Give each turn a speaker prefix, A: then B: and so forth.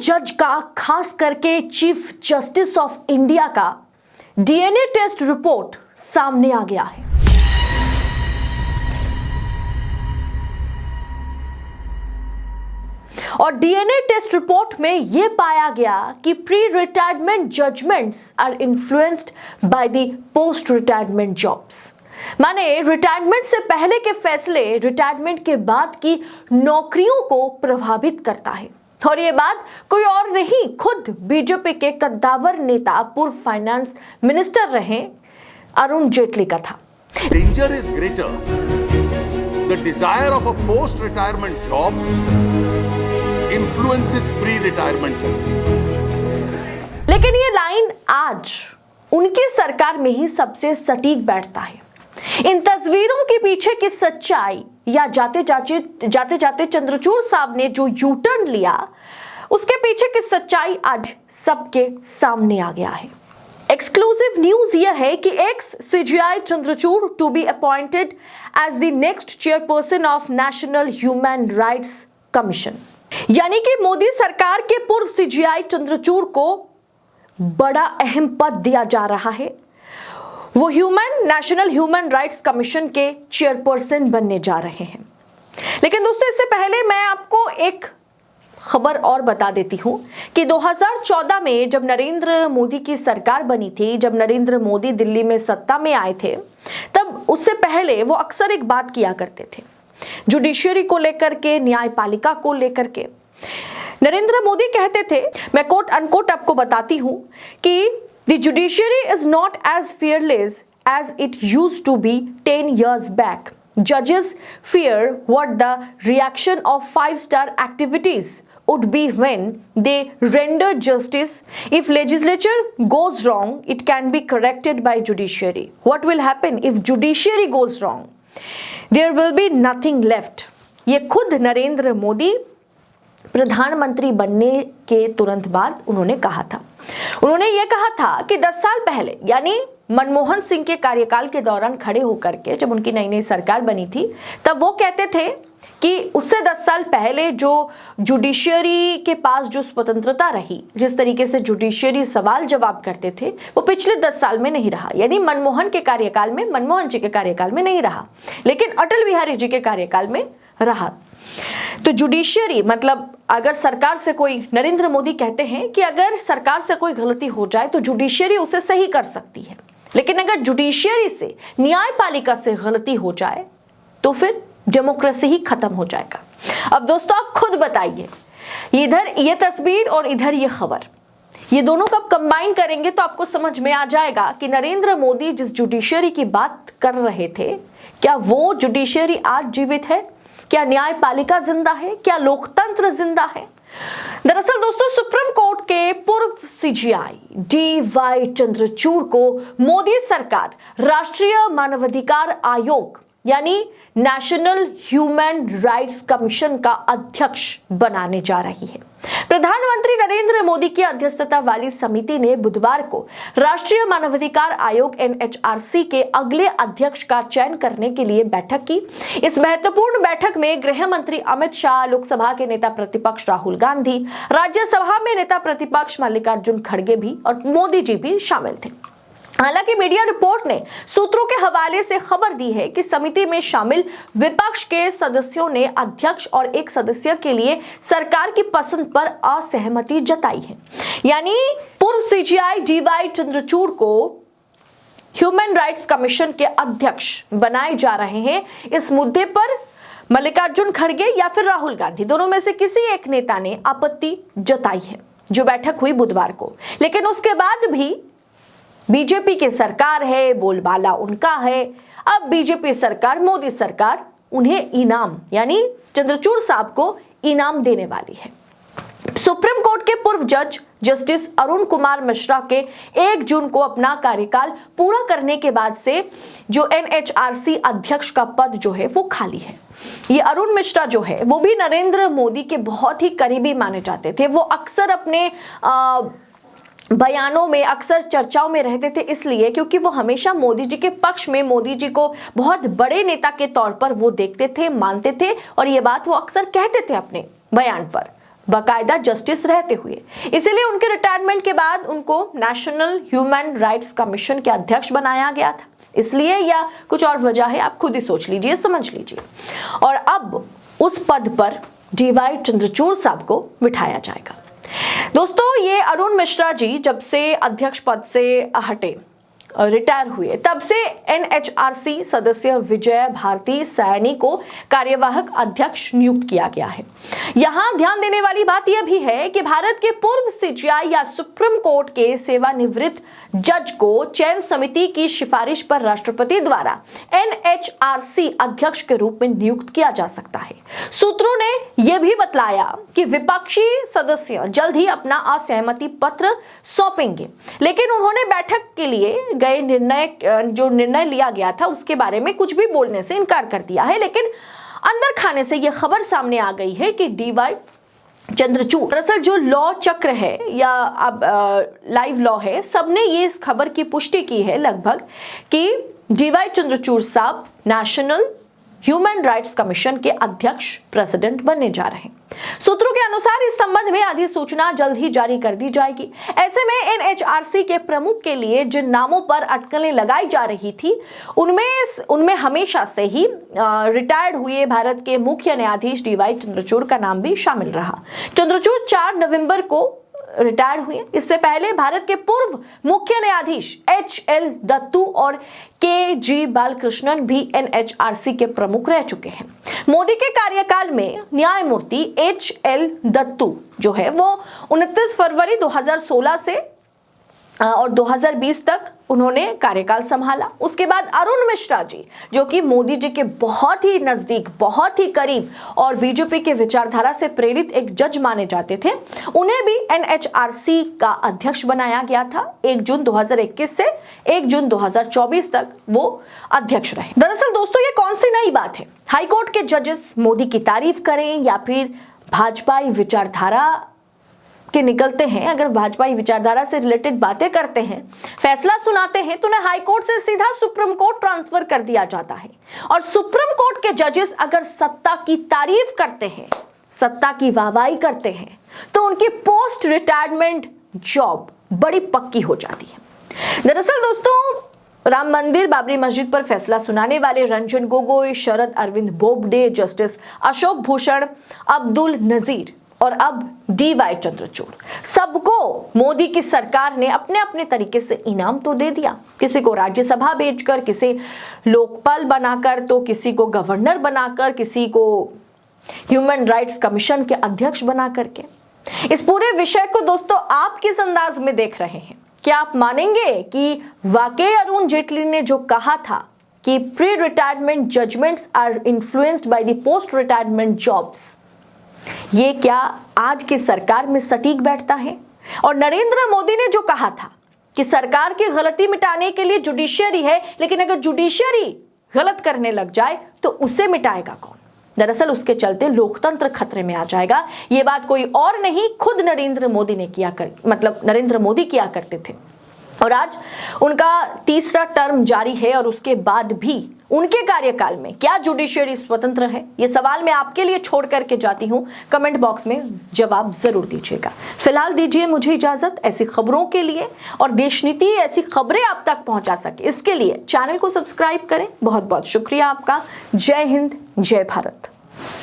A: जज का, खास करके चीफ जस्टिस ऑफ इंडिया का डीएनए टेस्ट रिपोर्ट सामने आ गया है। और डीएनए टेस्ट रिपोर्ट में यह पाया गया कि pre retirement judgments are influenced by the post retirement jobs. माने रिटायरमेंट से पहले के फैसले रिटायरमेंट के बाद की नौकरियों को प्रभावित करता है। और ये बात कोई और नहीं, खुद बीजेपी के कद्दावर नेता, पूर्व फाइनेंस मिनिस्टर रहे अरुण जेटली का था।
B: Danger is greater the desire of a post retirement job influences pre retirement judgments.
A: लेकिन ये लाइन आज उनकी सरकार में ही सबसे सटीक बैठता है। इन तस्वीरों के पीछे की सच्चाई या जाते जाते चंद्रचूड़ साहब ने जो यू टर्न लिया, उसके पीछे की सच्चाई आज सबके सामने आ गया है। एक्सक्लूसिव न्यूज यह है कि ex CJI Chandrachud to be appointed as the next chairperson of national human rights commission. यानी कि मोदी सरकार के पूर्व सीजीआई चंद्रचूड़ को बड़ा अहम पद दिया जा रहा है। वो नेशनल ह्यूमन राइट्स कमीशन के चेयरपर्सन बनने जा रहे हैं। लेकिन दोस्तों, इससे पहले मैं आपको एक खबर और बता देती हूं कि 2014 में जब नरेंद्र मोदी की सरकार बनी थी, जब नरेंद्र मोदी दिल्ली में सत्ता में आए थे, तब उससे पहले वो अक्सर एक बात किया करते थे जुडिशियरी को लेकर के, न्यायपालिका को लेकर के। नरेंद्र मोदी कहते थे, मैं कोट अनकोट आपको बताती हूं कि The judiciary is not as fearless as it used to be 10 years back. Judges fear what the reaction of five-star activities would be when they render justice. If legislature goes wrong, it can be corrected by judiciary. What will happen if judiciary goes wrong? There will be nothing left. ये खुद नरेंद्र मोदी प्रधानमंत्री बनने के तुरंत बाद उन्होंने कहा था। उन्होंने ये कहा था कि 10 साल पहले, यानी मनमोहन सिंह के कार्यकाल के दौरान खड़े होकर के, जब उनकी नई नई सरकार बनी थी, तब वो कहते थे कि उससे 10 साल पहले जो जुडिशियरी के पास जो स्वतंत्रता रही, जिस तरीके से जुडिशियरी सवाल जवाब करते थे, वो पिछले 10 साल में नहीं रहा। यानी मनमोहन जी के कार्यकाल में नहीं रहा, लेकिन अटल बिहारी जी के कार्यकाल में रहा। तो जुडिशियरी मतलब अगर सरकार से कोई, नरेंद्र मोदी कहते हैं कि अगर सरकार से कोई गलती हो जाए तो जुडिशियरी उसे सही कर सकती है, लेकिन अगर जुडिशियरी से, न्यायपालिका से गलती हो जाए तो फिर डेमोक्रेसी ही खत्म हो जाएगा। अब दोस्तों, आप खुद बताइए, इधर ये तस्वीर और इधर ये खबर, ये दोनों कब कंबाइन करेंगे तो आपको समझ में आ जाएगा कि नरेंद्र मोदी जिस जुडिशियरी की बात कर रहे थे, क्या वो जुडिशियरी आज जीवित है? क्या न्यायपालिका जिंदा है? क्या लोकतंत्र जिंदा है? दरअसल दोस्तों, सुप्रीम कोर्ट के पूर्व सीजीआई डी.वाई. चंद्रचूड़ को मोदी सरकार राष्ट्रीय मानवाधिकार आयोग यानी नेशनल ह्यूमन राइट्स कमीशन का अध्यक्ष बनाने जा रही है। प्रधानमंत्री नरेंद्र मोदी की अध्यक्षता वाली समिति ने बुधवार को राष्ट्रीय मानवाधिकार आयोग एनएचआरसी के अगले अध्यक्ष का चयन करने के लिए बैठक की। इस महत्वपूर्ण बैठक में गृह मंत्री अमित शाह, लोकसभा के नेता प्रतिपक्ष राहुल गांधी, राज्यसभा में नेता प्रतिपक्ष मल्लिकार्जुन खड़गे भी और मोदी जी भी शामिल थे। हालांकि मीडिया रिपोर्ट ने सूत्रों के हवाले से खबर दी है कि समिति में शामिल विपक्ष के सदस्यों ने अध्यक्ष और एक सदस्य के लिए सरकार की पसंद पर असहमति जताई है। यानी पूर्व सीजीआई डी.वाई. चंद्रचूड़ को ह्यूमन राइट्स कमीशन के अध्यक्ष बनाए जा रहे हैं। इस मुद्दे पर मल्लिकार्जुन खड़गे या फिर राहुल गांधी, दोनों में से किसी एक नेता ने आपत्ति जताई है, जो बैठक हुई बुधवार को। लेकिन उसके बाद भी बीजेपी की सरकार है, बोलबाला उनका है। अब बीजेपी सरकार, मोदी सरकार उन्हें इनाम, यानी चंद्रचूड़ साहब को इनाम देने वाली है। सुप्रीम कोर्ट के पूर्व जज जस्टिस अरुण कुमार मिश्रा के 1 जून को अपना कार्यकाल पूरा करने के बाद से जो एनएचआरसी अध्यक्ष का पद जो है वो खाली है। ये अरुण मिश्रा जो है वो भी नरेंद्र मोदी के बहुत ही करीबी माने जाते थे। वो अक्सर अपने बयानों में, अक्सर चर्चाओं में रहते थे, इसलिए क्योंकि वो हमेशा मोदी जी के पक्ष में, मोदी जी को बहुत बड़े नेता के तौर पर वो देखते थे, मानते थे, और ये बात वो अक्सर कहते थे अपने बयान पर। बाकायदा जस्टिस रहते हुए। इसीलिए उनके रिटायरमेंट के बाद उनको नेशनल ह्यूमन राइट्स कमीशन के अध्यक्ष बनाया गया था। इसलिए या कुछ और वजह है, आप खुद ही सोच लीजिए, समझ लीजिए। और अब उस पद पर डीवाई चंद्रचूड़ साहब को बिठाया जाएगा। दोस्तों, ये अरुण मिश्रा जी जब से अध्यक्ष पद से हटे, रिटायर हुए, तब से एनएचआरसी सदस्य विजय भारती सैनी को कार्यवाहक अध्यक्ष नियुक्त किया गया है। यहां ध्यान देने वाली बात यह भी है कि भारत के पूर्व सीजीआई या सुप्रीम कोर्ट के सेवानिवृत्त जज को चयन समिति की सिफारिश पर राष्ट्रपति द्वारा एनएचआरसी अध्यक्ष के रूप में नियुक्त किया जा सकता है। सूत्रों ने यह भी बतलाया कि विपक्षी सदस्य जल्द ही अपना असहमति पत्र सौंपेंगे, लेकिन उन्होंने बैठक के लिए गए निर्णय लिया गया था उसके बारे में कुछ भी बोलने से इनकार कर दिया है। लेकिन अंदर खाने से यह खबर सामने आ गई है कि डीवाई चंद्रचूड़, दरअसल जो लॉ चक्र है या अब लाइव लॉ है, सबने ये इस खबर की पुष्टि की है लगभग कि डीवाई चंद्रचूड़ साहब नेशनल ह्यूमन राइट्स कमीशन के अध्यक्ष प्रेसिडेंट बनने जा रहे हैं। सूत्रों के अनुसार इस संबंध में अधिसूचना जल्द ही जारी कर दी जाएगी। ऐसे में एनएचआरसी के प्रमुख के लिए जिन नामों पर अटकलें लगाई जा रही थी, उनमें हमेशा से ही रिटायर्ड हुए भारत के मुख्य न्यायाधीश डीवाई चंद्रचूड़ का नाम भी शामिल रहा। चंद्रचूड़ 4 नवंबर को रिटायर हुए। इससे पहले भारत के पूर्व मुख्य न्यायाधीश एचएल दत्तू और केजी बालकृष्णन भी एनएचआरसी के प्रमुख रह चुके हैं। मोदी के कार्यकाल में न्यायमूर्ति एचएल दत्तू जो है वो 29 फरवरी 2016 से और 2020 तक उन्होंने कार्यकाल संभाला। उसके बाद अरुण मिश्रा जी जो कि मोदी जी के बहुत ही नजदीक, बहुत ही करीब और बीजेपी के विचारधारा से प्रेरित एक जज माने जाते थे, उन्हें भी एनएचआरसी का अध्यक्ष बनाया गया था। 1 जून 2021 से 1 जून 2024 तक वो अध्यक्ष रहे। दरअसल दोस्तों, ये कौन सी नई बात है? हाईकोर्ट के जजेस मोदी की तारीफ करें या फिर भाजपाई विचारधारा के निकलते हैं, अगर भाजपाई विचारधारा से रिलेटेड बातें करते हैं, फैसला सुनाते हैं, तो उन्हें हाई कोर्ट से सीधा सुप्रीम कोर्ट ट्रांसफर कर दिया जाता है। और सुप्रीम कोर्ट के जजेस अगर सत्ता की तारीफ करते हैं, सत्ता की वाहवाही करते हैं, तो उनकी पोस्ट रिटायरमेंट जॉब बड़ी पक्की हो जाती है। दरअसल दोस्तों, राम मंदिर बाबरी मस्जिद पर फैसला सुनाने वाले रंजन गोगोई, शरद अरविंद बोबडे, जस्टिस अशोक भूषण, अब्दुल नजीर और अब डीवाई चंद्रचूड़, सबको मोदी की सरकार ने अपने अपने तरीके से इनाम तो दे दिया। किसी को राज्यसभा भेजकर, किसी लोकपाल बनाकर, तो किसी को गवर्नर बनाकर, किसी को ह्यूमन राइट्स कमीशन के अध्यक्ष बना करके। इस पूरे विषय को दोस्तों आप किस अंदाज में देख रहे हैं? क्या आप मानेंगे कि वाकई अरुण जेटली ने जो कहा था कि pre retirement judgments are influenced by the post retirement jobs, ये क्या आज की सरकार में सटीक बैठता है? और नरेंद्र मोदी ने जो कहा था कि सरकार की गलती मिटाने के लिए जुडिशियरी है, लेकिन अगर जुडिशियरी गलत करने लग जाए तो उसे मिटाएगा कौन? दरअसल उसके चलते लोकतंत्र खतरे में आ जाएगा। ये बात कोई और नहीं, खुद नरेंद्र मोदी ने नरेंद्र मोदी किया करते थे। और आज उनका 3रा टर्म जारी है और उसके बाद भी उनके कार्यकाल में क्या जुडिशियरी स्वतंत्र है? ये सवाल मैं आपके लिए छोड़ करके जाती हूं। कमेंट बॉक्स में जवाब जरूर दीजिएगा। फिलहाल दीजिए मुझे इजाजत। ऐसी खबरों के लिए और देश नीति ऐसी खबरें आप तक पहुंचा सके, इसके लिए चैनल को सब्सक्राइब करें। बहुत बहुत शुक्रिया आपका। जय हिंद, जय भारत।